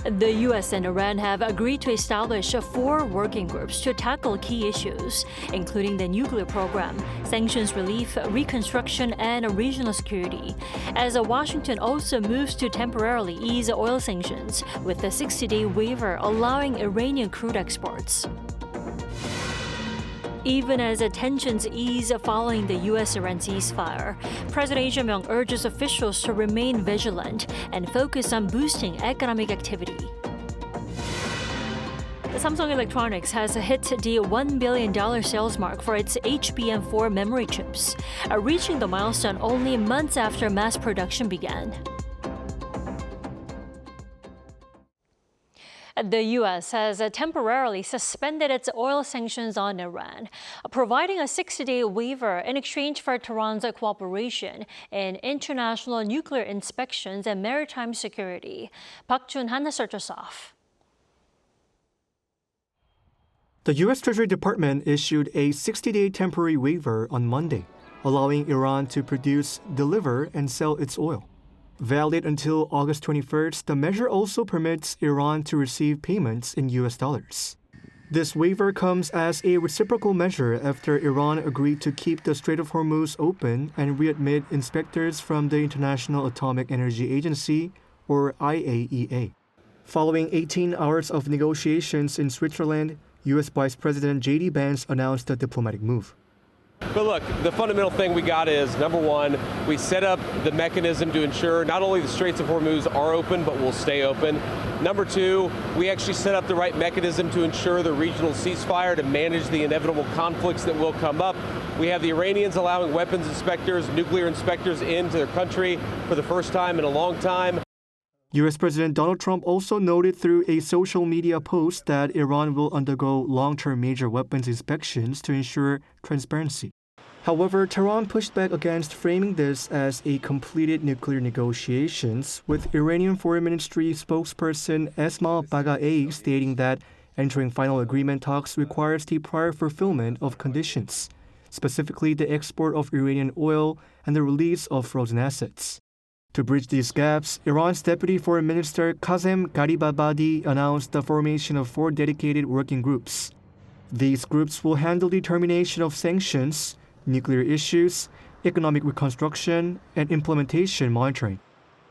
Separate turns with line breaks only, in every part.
The U.S. and Iran have agreed to establish 4 working groups to tackle key issues, including the nuclear program, sanctions relief, reconstruction, and regional security, as Washington also moves to temporarily ease oil sanctions with a 60-day waiver allowing Iranian crude exports. Even as tensions ease following the U.S. Iran ceasefire, President Lee Jae-myung urges officials to remain vigilant and focus on boosting economic activity. Samsung Electronics has hit the $1 billion sales mark for its HBM4 memory chips, reaching the milestone only months after mass production began. The U.S. has temporarily suspended its oil sanctions on Iran, providing a 60-day waiver in exchange for Tehran's cooperation in international nuclear inspections and maritime security. Park Jun-han starts us off.
The U.S. Treasury Department issued a 60-day temporary waiver on Monday, allowing Iran to produce, deliver, and sell its oil. Valid until August 21st, the measure also permits Iran to receive payments in U.S. dollars. This waiver comes as a reciprocal measure after Iran agreed to keep the Strait of Hormuz open and readmit inspectors from the International Atomic Energy Agency, or IAEA. Following 18 hours of negotiations in Switzerland, U.S. Vice President J.D. Vance announced the diplomatic move.
But look, the fundamental thing we got is, number one, we set up the mechanism to ensure not only the Straits of Hormuz are open, but will stay open. Number two, we actually set up the right mechanism to ensure the regional ceasefire to manage the inevitable conflicts that will come up. We have the Iranians allowing weapons inspectors, nuclear inspectors into their country for the first time in a long time.
U.S. President Donald Trump also noted through a social media post that Iran will undergo long-term major weapons inspections to ensure transparency. However, Tehran pushed back against framing this as a completed nuclear negotiations, with Iranian Foreign Ministry spokesperson Esmail Baghaei stating that entering final agreement talks requires the prior fulfillment of conditions, specifically the export of Iranian oil and the release of frozen assets. To bridge these gaps, Iran's Deputy Foreign Minister Qasem Gharibabadi announced the formation of 4 dedicated working groups. These groups will handle the termination of sanctions, nuclear issues, economic reconstruction, and implementation monitoring.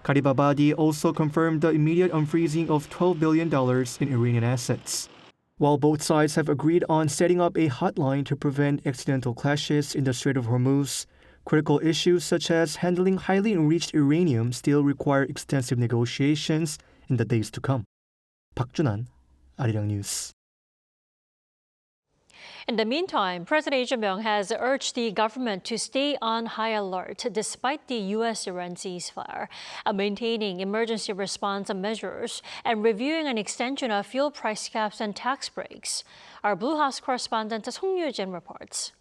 Gharibabadi also confirmed the immediate unfreezing of $12 billion in Iranian assets. While both sides have agreed on setting up a hotline to prevent accidental clashes in the Strait of Hormuz, critical issues such as handling highly enriched uranium still require extensive negotiations in the days to come. Park Jun-han, Arirang News.
In the meantime, President Lee Jae-myung has urged the government to stay on high alert despite the U.S. Iran ceasefire, maintaining emergency response measures and reviewing an extension of fuel price caps and tax breaks. Our Blue House correspondent Song Yoo-jin reports.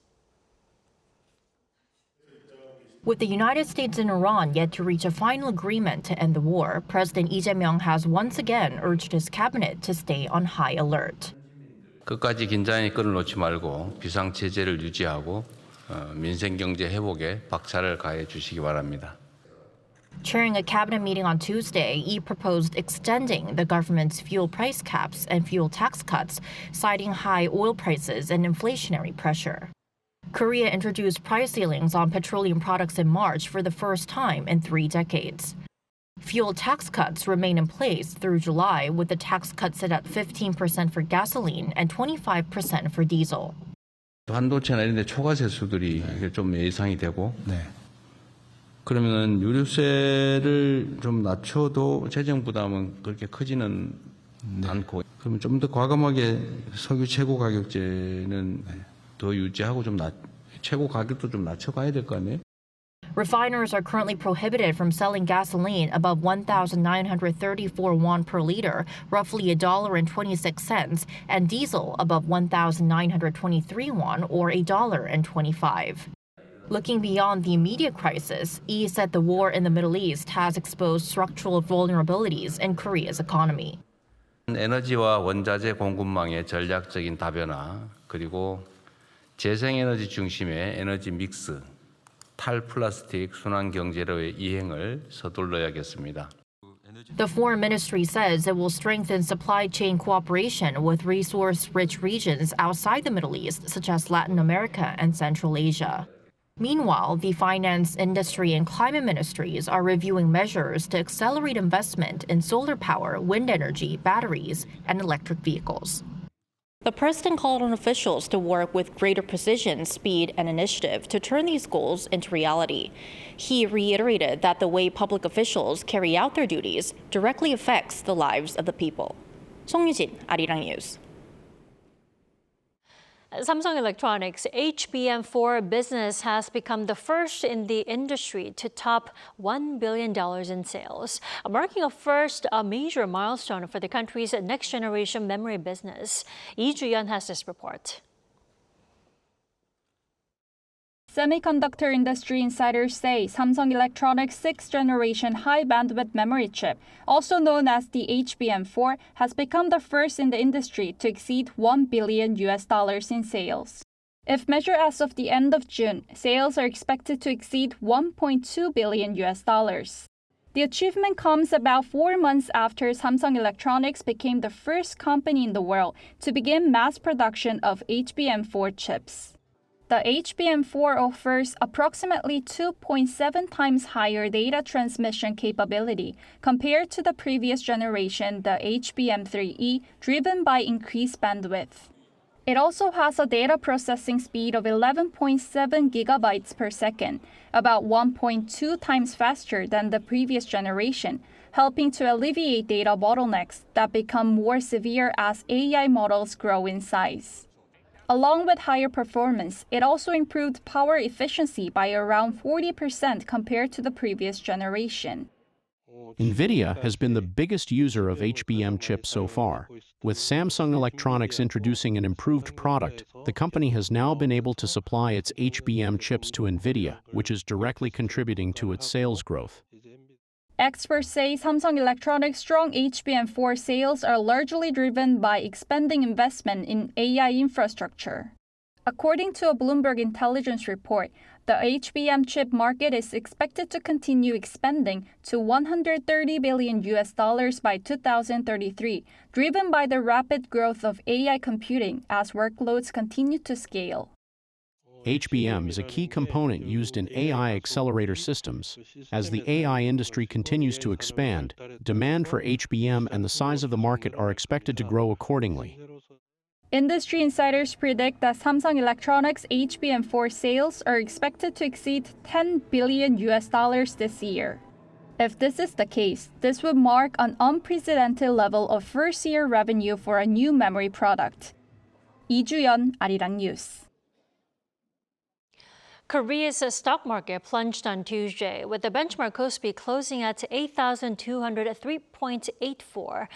With the United States and Iran yet to reach a final agreement to end the war, President Lee Jae-myung has once again urged his cabinet to stay on high alert.
끝까지 긴장의 끈을 놓지 말고 비상체제를 유지하고 민생 경제 회복에 박차를 가해 주시기 바랍니다.
Chairing a cabinet meeting on Tuesday, Lee proposed extending the government's fuel price caps and fuel tax cuts, citing high oil prices and inflationary pressure. Korea introduced price ceilings on petroleum products in March for the first time in 3 decades. Fuel tax cuts remain in place through July, with the tax cut set at 15% for gasoline and 25% for diesel.
반도체나 이런 데 초과 세수들이 좀 예상이 되고 그러면 유류세를 좀 낮춰도 재정 부담은 그렇게 크지는 않고 그러면 좀 더 과감하게 석유 최고 가격제는 더 유지하고 좀 최고 가격도 좀 낮춰가야 될 거 아니에요?
Refiners are currently prohibited from selling gasoline above 1,934 won per liter, roughly $1.26, and diesel above 1,923 won, or $1.25. Looking beyond the immediate crisis, Lee said the war in the Middle East has exposed structural vulnerabilities in Korea's economy.
에너지와 원자재 공급망의 전략적인 다변화, 그리고 재생에너지 중심의 에너지 믹스, 탈플라스틱 순환 경제로의 이행을 서둘러야겠습니다.
The Foreign Ministry says it will strengthen supply chain cooperation with resource-rich regions outside the Middle East, such as Latin America and Central Asia. Meanwhile, the Finance, Industry, and Climate Ministries are reviewing measures to accelerate investment in solar power, wind energy, batteries, and electric vehicles. The president called on officials to work with greater precision, speed, and initiative to turn these goals into reality. He reiterated that the way public officials carry out their duties directly affects the lives of the people. 송유진, Arirang News.
Samsung Electronics' HBM4 business has become the first in the industry to top $1 billion in sales, marking a major milestone for the country's next-generation memory business. Lee Ju-yeon has this report.
Semiconductor industry insiders say Samsung Electronics' 6th-generation high-bandwidth memory chip, also known as the HBM4, has become the first in the industry to exceed $1 billion in sales. If measured as of the end of June, sales are expected to exceed $1.2 billion. The achievement comes about 4 months after Samsung Electronics became the first company in the world to begin mass production of HBM4 chips. The HBM4 offers approximately 2.7 times higher data transmission capability compared to the previous generation, the HBM3E, driven by increased bandwidth. It also has a data processing speed of 11.7 gigabytes per second, about 1.2 times faster than the previous generation, helping to alleviate data bottlenecks that become more severe as AI models grow in size. Along with higher performance, it also improved power efficiency by around 40% compared to the previous generation.
NVIDIA has been the biggest user of HBM chips so far. With Samsung Electronics introducing an improved product, the company has now been able to supply its HBM chips to NVIDIA, which is directly contributing to its sales growth.
Experts say Samsung Electronics' strong HBM4 sales are largely driven by expanding investment in AI infrastructure. According to a Bloomberg intelligence report, the HBM chip market is expected to continue expanding to $130 billion by 2033, driven by the rapid growth of AI computing as workloads continue to scale.
HBM is a key component used in AI accelerator systems. As the AI industry continues to expand, demand for HBM and the size of the market are expected to grow accordingly.
Industry insiders predict that Samsung Electronics' HBM4 sales are expected to exceed $10 billion this year. If this is the case, this would mark an unprecedented level of first-year revenue for a new memory product. Lee Ju-yeon, Arirang News.
Korea's stock market plunged on Tuesday, with the benchmark KOSPI closing at 8,203.84,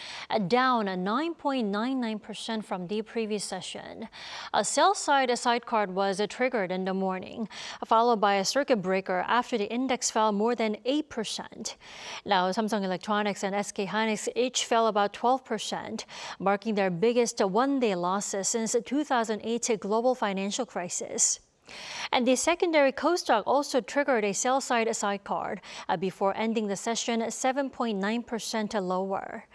down 9.99% from the previous session. A sell-side sidecar was triggered in the morning, followed by a circuit breaker after the index fell more than 8%. Now, Samsung Electronics and SK hynix each fell about 12%, marking their biggest one-day losses since the 2008 global financial crisis. And the secondary Kosdaq also triggered a sell-side sidecar before ending the session 7.9% lower.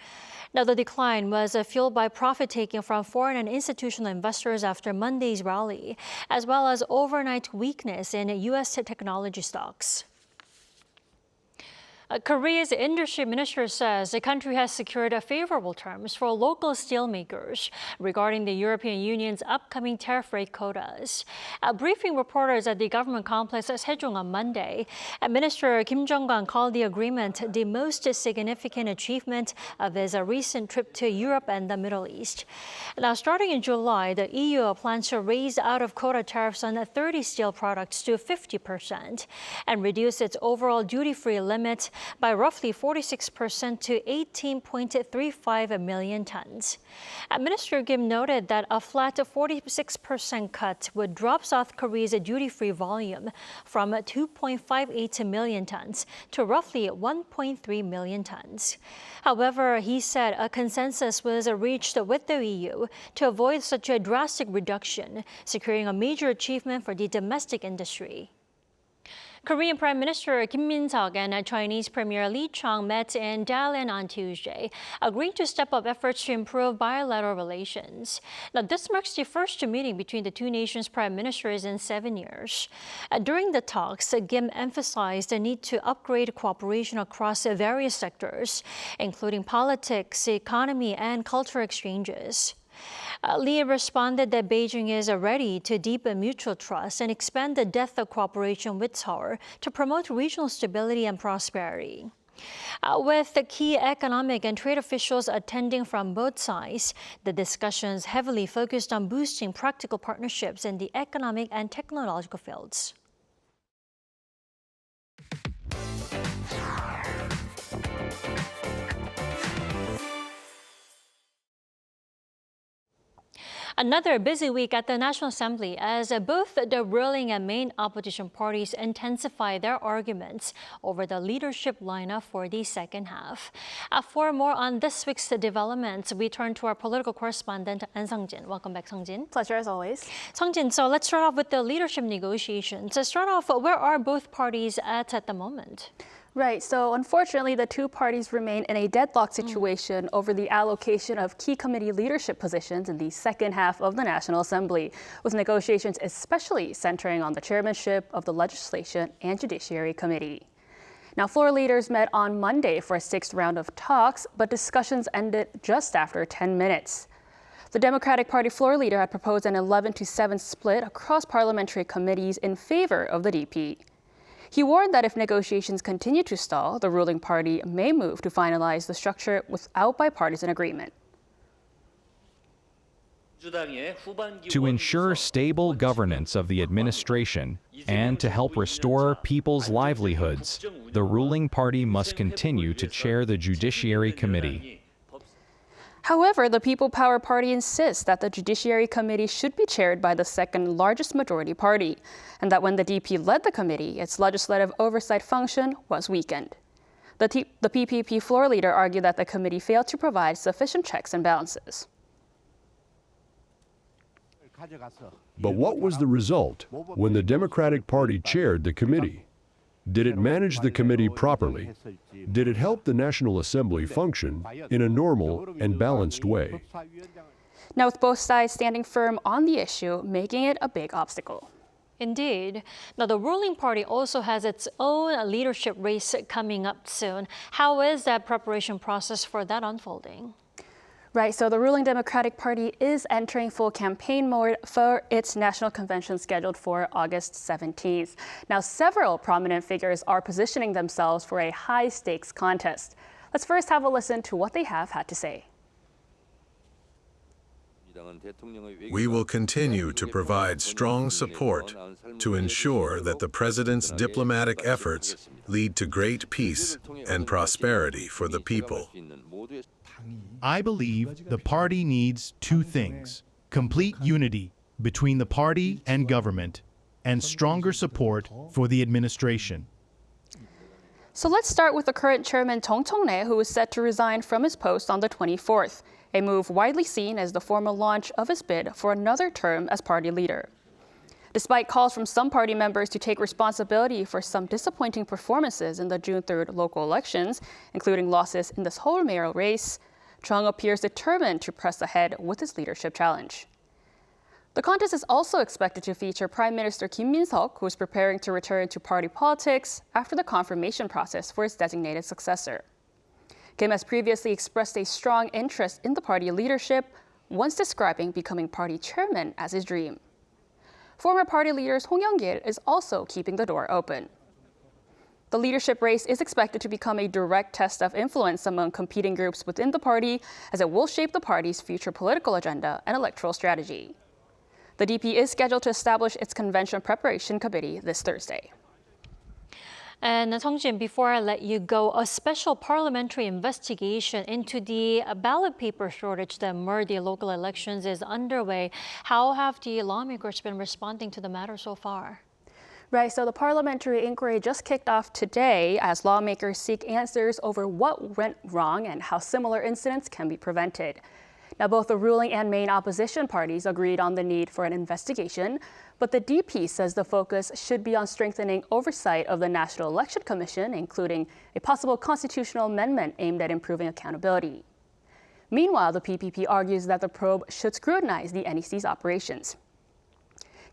Now, the decline was fueled by profit-taking from foreign and institutional investors after Monday's rally, as well as overnight weakness in U.S. technology stocks. Korea's industry minister says the country has secured favorable terms for local steelmakers regarding the European Union's upcoming tariff rate quotas. Briefing reporters at the government complex at Sejong on Monday, Minister Kim Jong-un called the agreement the most significant achievement of his recent trip to Europe and the Middle East. Now, starting in July, the EU plans to raise out-of-quota tariffs on 30 steel products to 50% and reduce its overall duty-free limit by roughly 46% to 18.35 million tons. Minister Kim noted that a flat 46% cut would drop South Korea's duty-free volume from 2.58 million tons to roughly 1.3 million tons. However, he said a consensus was reached with the EU to avoid such a drastic reduction, securing a major achievement for the domestic industry. Korean Prime Minister Kim Min-seok and Chinese Premier Li Chang met in Dalian on Tuesday, agreeing to step up efforts to improve bilateral relations. Now, this marks the first meeting between the two nations' prime ministers in 7 years. During the talks, Kim emphasized the need to upgrade cooperation across various sectors, including politics, economy, and cultural exchanges. Lee responded that Beijing is ready to deepen mutual trust and expand the depth of cooperation with Seoul to promote regional stability and prosperity. With the key economic and trade officials attending from both sides, the discussions heavily focused on boosting practical partnerships in the economic and technological fields. Another busy week at the National Assembly as both the ruling and main opposition parties intensify their arguments over the leadership lineup for the second half. For more on this week's developments, we turn to our political correspondent, An Sung-jin. Welcome back, Sung-jin.
Pleasure as always.
Sung-jin, so let's start off with the leadership negotiations. To start off, where are both parties at the moment?
Right, so unfortunately, the two parties remain in a deadlock situation over the allocation of key committee leadership positions in the second half of the National Assembly, with negotiations especially centering on the chairmanship of the Legislation and Judiciary Committee. Now, floor leaders met on Monday for a sixth round of talks, but discussions ended just after 10 minutes. The Democratic Party floor leader had proposed an 11-7 split across parliamentary committees in favor of the DP. He warned that if negotiations continue to stall, the ruling party may move to finalize the structure without bipartisan agreement.
To ensure stable governance of the administration and to help restore people's livelihoods, the ruling party must continue to chair the Judiciary Committee.
However, the People Power Party insists that the Judiciary Committee should be chaired by the second largest majority party, and that when the DP led the committee, its legislative oversight function was weakened. The PPP floor leader argued that the committee failed to provide sufficient checks and balances.
But what was the result when the Democratic Party chaired the committee? Did it manage the committee properly? Did it help the National Assembly function in a normal and balanced way?
Now, with both sides standing firm on the issue, making it a big obstacle.
Indeed. Now, the ruling party also has its own leadership race coming up soon. How is that preparation process for that unfolding?
Right, so the ruling Democratic Party is entering full campaign mode for its national convention scheduled for August 17th. Now, several prominent figures are positioning themselves for a high-stakes contest. Let's first have a listen to what they have had to say.
We will continue to provide strong support to ensure that the President's diplomatic efforts lead to great peace and prosperity for the people.
I believe the party needs two things: complete unity between the party and government, and stronger support for the administration.
So let's start with the current chairman Jung Chong-nae, who is set to resign from his post on the 24th, a move widely seen as the formal launch of his bid for another term as party leader. Despite calls from some party members to take responsibility for some disappointing performances in the June 3rd local elections, including losses in the Seoul mayoral race, Chung appears determined to press ahead with his leadership challenge. The contest is also expected to feature Prime Minister Kim Min-seok, who is preparing to return to party politics after the confirmation process for his designated successor. Kim has previously expressed a strong interest in the party leadership, once describing becoming party chairman as his dream. Former party leader Song Young-gil is also keeping the door open. The leadership race is expected to become a direct test of influence among competing groups within the party, as it will shape the party's future political agenda and electoral strategy. The DP is scheduled to establish its convention preparation committee this Thursday.
And Sung-jin, before I let you go, a special parliamentary investigation into the ballot paper shortage that marred the local elections is underway. How have the lawmakers been responding to the matter so far?
Right, so the parliamentary inquiry just kicked off today as lawmakers seek answers over what went wrong and how similar incidents can be prevented. Now, both the ruling and main opposition parties agreed on the need for an investigation, but the DP says the focus should be on strengthening oversight of the National Election Commission, including a possible constitutional amendment aimed at improving accountability. Meanwhile, the PPP argues that the probe should scrutinize the NEC's operations.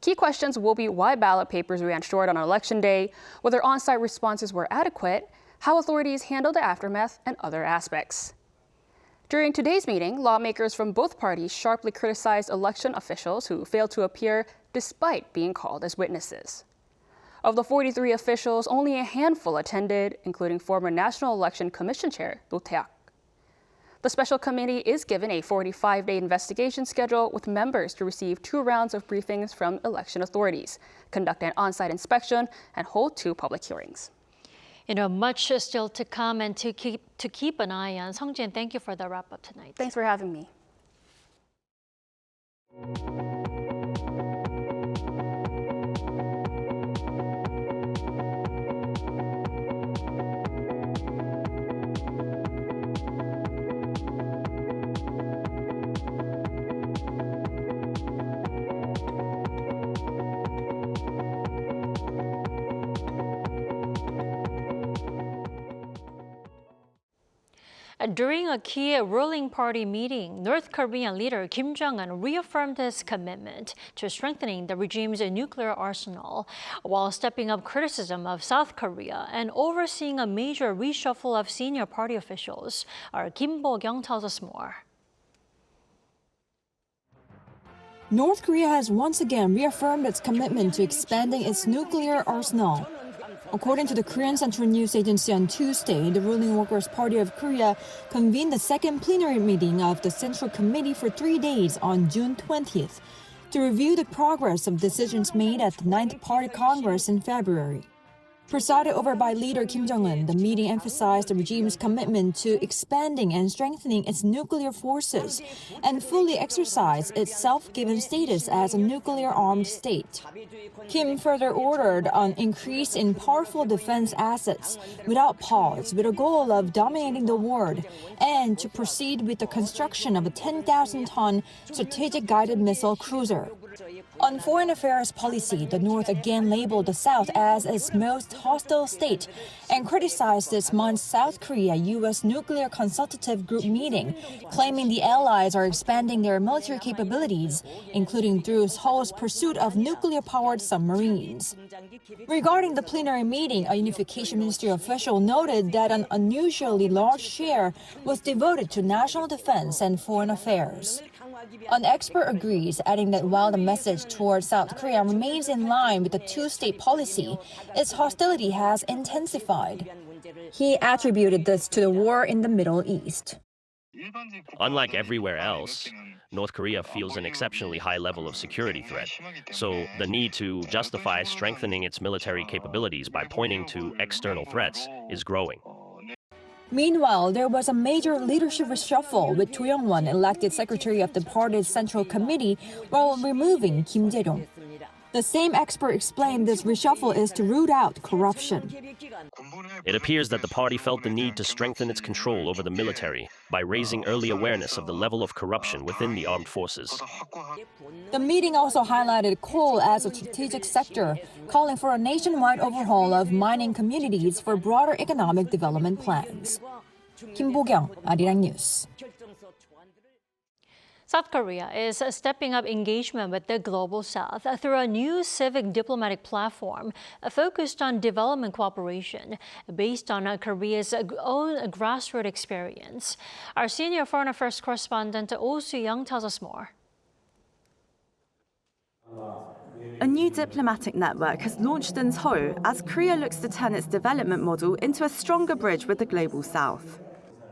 Key questions will be why ballot papers ran short on election day, whether on-site responses were adequate, how authorities handled the aftermath, and other aspects. During today's meeting, lawmakers from both parties sharply criticized election officials who failed to appear despite being called as witnesses. Of the 43 officials, only a handful attended, including former National Election Commission Chair Do Taek. The special committee is given a 45-day investigation schedule with members to receive 2 rounds of briefings from election authorities, conduct an on-site inspection, and hold 2 public hearings.
Much still to come and to keep an eye on. Seongjin, thank you for the wrap-up tonight.
Thanks for having me.
During a key ruling party meeting, North Korean leader Kim Jong-un reaffirmed his commitment to strengthening the regime's nuclear arsenal, while stepping up criticism of South Korea and overseeing a major reshuffle of senior party officials. Our Kim Bo-kyung tells us more.
North Korea has once again reaffirmed its commitment to expanding its nuclear arsenal. According to the Korean Central News Agency on Tuesday, the ruling Workers' Party of Korea convened the second plenary meeting of the Central Committee for 3 days on June 20th to review the progress of decisions made at the 9th Party Congress in February. Presided over by leader Kim Jong-un, the meeting emphasized the regime's commitment to expanding and strengthening its nuclear forces and fully exercise its self-given status as a nuclear-armed state. Kim further ordered an increase in powerful defense assets without pause, with a goal of dominating the world, and to proceed with the construction of a 10,000-ton strategic guided missile cruiser. On foreign affairs policy, the North again labeled the South as its most hostile state and criticized this month's South Korea-U.S. Nuclear Consultative Group meeting, claiming the allies are expanding their military capabilities, including through Seoul's pursuit of nuclear-powered submarines. Regarding the plenary meeting, a unification ministry official noted that an unusually large share was devoted to national defense and foreign affairs. An expert agrees, adding that while the message towards South Korea remains in line with the two-state policy, its hostility has intensified. He attributed this to the war in the Middle East.
Unlike everywhere else, North Korea feels an exceptionally high level of security threat. So the need to justify strengthening its military capabilities by pointing to external threats is growing.
Meanwhile, there was a major leadership reshuffle, with Cho Young-won elected secretary of the party's Central Committee while removing Kim Jae-ryong. The same expert explained this reshuffle is to root out corruption.
It appears that the party felt the need to strengthen its control over the military by raising early awareness of the level of corruption within the armed forces.
The meeting also highlighted coal as a strategic sector, calling for a nationwide overhaul of mining communities for broader economic development plans. Kim Bo-kyung, Arirang News.
South Korea is stepping up engagement with the Global South through a new civic diplomatic platform focused on development cooperation based on Korea's own grassroots experience. Our senior foreign affairs correspondent Oh Soo-young tells us more.
A new diplomatic network has launched in Seoul as Korea looks to turn its development model into a stronger bridge with the Global South.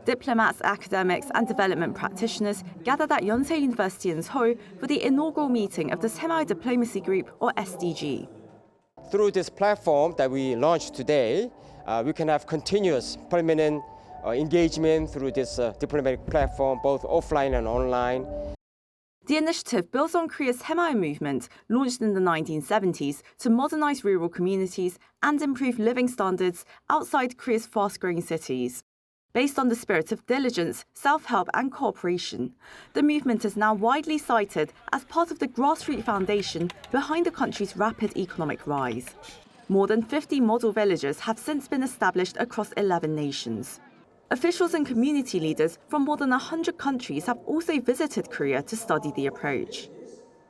Diplomats, academics and development practitioners gathered at Yonsei University in Seoul for the inaugural meeting of the Semi-Diplomacy Group, or SDG.
Through this platform that we launched today, we can have continuous permanent engagement through this diplomatic platform, both offline and online.
The initiative builds on Korea's Semi movement, launched in the 1970s to modernize rural communities and improve living standards outside Korea's fast-growing cities. Based on the spirit of diligence, self-help and cooperation, the movement is now widely cited as part of the grassroots foundation behind the country's rapid economic rise. More than 50 model villages have since been established across 11 nations. Officials and community leaders from more than 100 countries have also visited Korea to study the approach.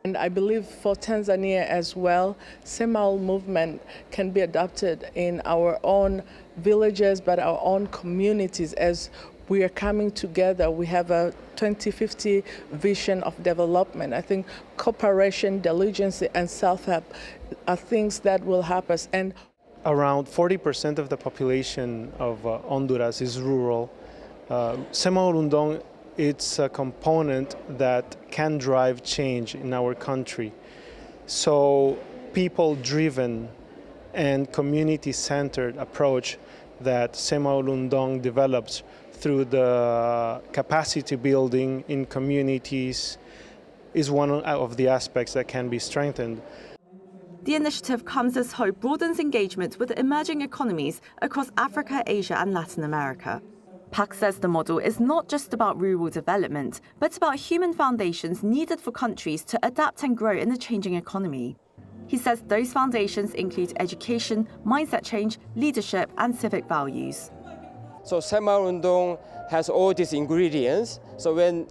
And I believe for Tanzania as well, same-old movement can be adopted in our own villages, but our own communities as we are coming together. We have a 2050 vision of development. I think cooperation, diligence, and self-help are things that will help us. And
around 40% of the population of Honduras is rural. Semaul Undong, it's a component that can drive change in our country. So people-driven and community-centered approach that Semaul Undong develops through the capacity building in communities is one of the aspects that can be strengthened.
The initiative comes as Hope broadens engagement with emerging economies across Africa, Asia and Latin America. Pak says the model is not just about rural development, but about human foundations needed for countries to adapt and grow in a changing economy. He says those foundations include education, mindset change, leadership and civic values.
So Semaul Undong has all these ingredients. So when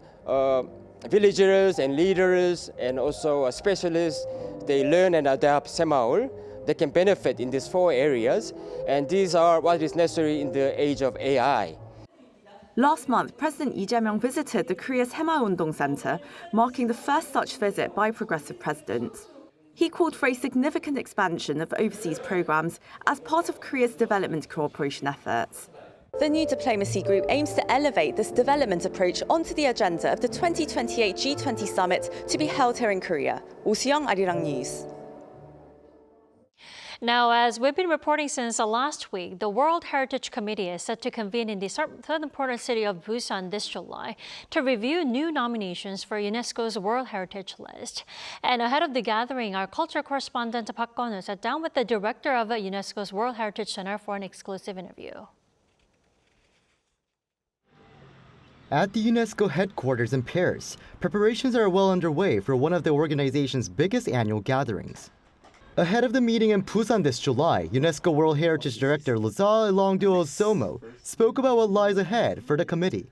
villagers and leaders and also specialists, they learn and adapt Semaul, they can benefit in these 4 areas. And these are what is necessary in the age of AI.
Last month, President Lee Jae-myung visited the Korea Semaul Undong Center, marking the first such visit by a progressive president. He called for a significant expansion of overseas programs as part of Korea's development cooperation efforts. The new diplomacy group aims to elevate this development approach onto the agenda of the 2028 G20 summit to be held here in Korea. Oh Soo-young, Arirang News.
Now, as we've been reporting since last week, the World Heritage Committee is set to convene in the southern port city of Busan this July to review new nominations for UNESCO's World Heritage List. And ahead of the gathering, our culture correspondent Park Gon-woo sat down with the director of UNESCO's World Heritage Center for an exclusive interview.
At the UNESCO headquarters in Paris, preparations are well underway for one of the organization's biggest annual gatherings. Ahead of the meeting in Busan this July, UNESCO World Heritage Director Lazare Longduo Somo spoke about what lies ahead for the committee.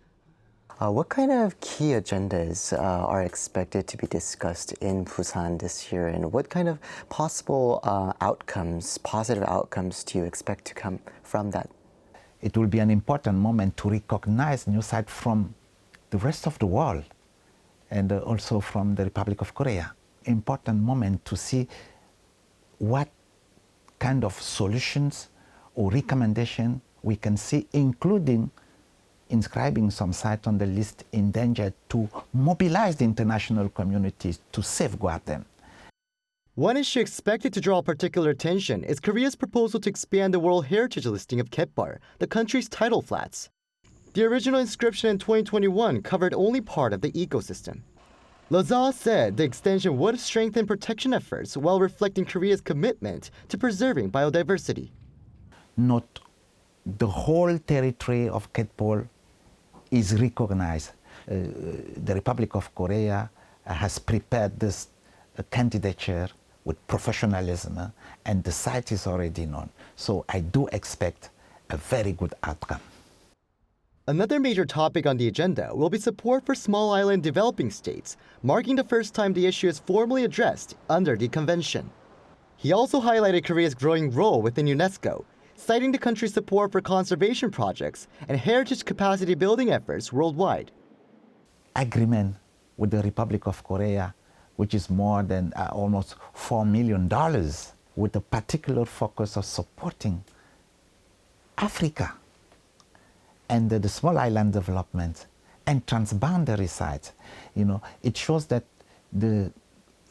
What kind of key agendas are expected to be discussed in Busan this year, and what kind of possible positive outcomes do you expect to come from that?
It will be an important moment to recognize new sites from the rest of the world and also from the Republic of Korea. Important moment to see what kind of solutions or recommendation we can see, including inscribing some sites on the list endangered, to mobilize the international communities to safeguard them.
One issue expected to draw particular attention is Korea's proposal to expand the World Heritage listing of Kaetbar, the country's tidal flats. The original inscription in 2021 covered only part of the ecosystem. Lazare said the extension would strengthen protection efforts while reflecting Korea's commitment to preserving biodiversity.
Not the whole territory of Kaetbar is recognized. The Republic of Korea has prepared this candidature with professionalism, and the site is already known. So I do expect a very good outcome.
Another major topic on the agenda will be support for small island developing states, marking the first time the issue is formally addressed under the convention. He also highlighted Korea's growing role within UNESCO, citing the country's support for conservation projects and heritage capacity building efforts worldwide.
Agreement with the Republic of Korea, which is more than almost $4 million, with a particular focus of supporting Africa and the small island development and transboundary sites. You know, it shows that the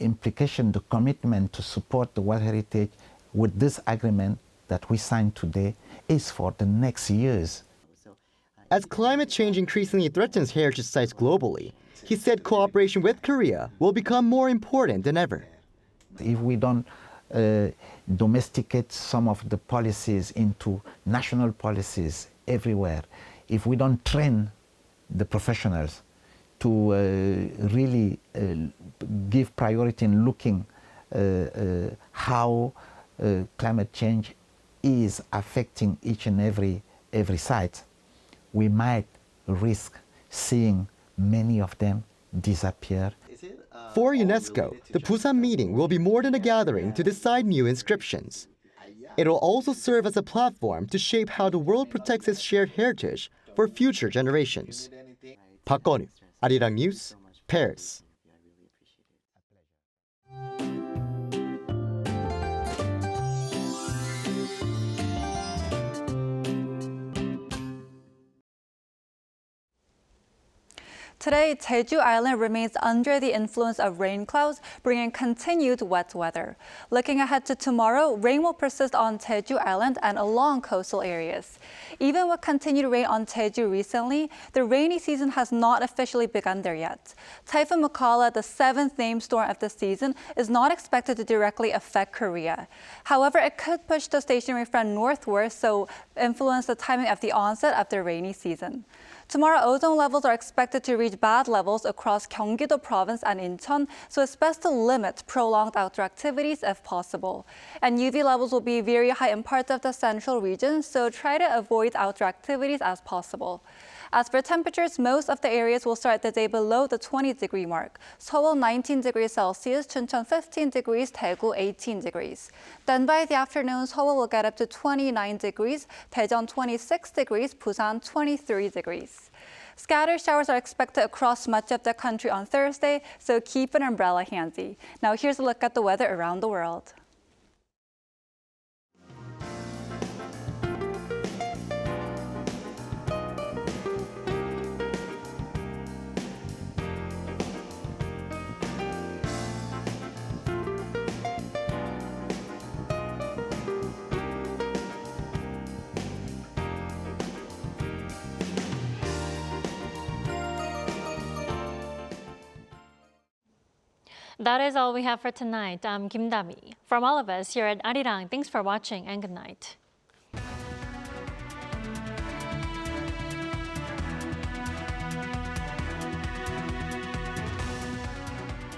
implication, the commitment to support the World Heritage with this agreement that we signed today is for the next years.
As climate change increasingly threatens heritage sites globally, he said cooperation with Korea will become more important than ever.
If we don't domesticate some of the policies into national policies everywhere, if we don't train the professionals to really give priority in looking how climate change is affecting each and every site, we might risk seeing many of them disappear.
For UNESCO, the Busan meeting will be more than a gathering to decide new inscriptions. It will also serve as a platform to shape how the world protects its shared heritage for future generations. Park Geon-woo, Arirang News, Paris.
Today, Jeju Island remains under the influence of rain clouds, bringing continued wet weather. Looking ahead to tomorrow, rain will persist on Jeju Island and along coastal areas. Even with continued rain on Jeju recently, the rainy season has not officially begun there yet. Typhoon Mokala, the 7th named storm of the season, is not expected to directly affect Korea. However, it could push the stationary front northward, so influence the timing of the onset of the rainy season. Tomorrow, ozone levels are expected to reach bad levels across Gyeonggi-do province and Incheon, so it's best to limit prolonged outdoor activities if possible. And UV levels will be very high in parts of the central region, so try to avoid outdoor activities as possible. As for temperatures, most of the areas will start the day below the 20-degree mark. Seoul 19 degrees Celsius, Chuncheon 15 degrees, Daegu 18 degrees. Then by the afternoon, Seoul will get up to 29 degrees, Daejeon 26 degrees, Busan 23 degrees. Scattered showers are expected across much of the country on Thursday, so keep an umbrella handy. Now here's a look at the weather around the world.
That is all we have for tonight. I'm Kim Dami. From all of us here at Arirang, thanks for watching and good night.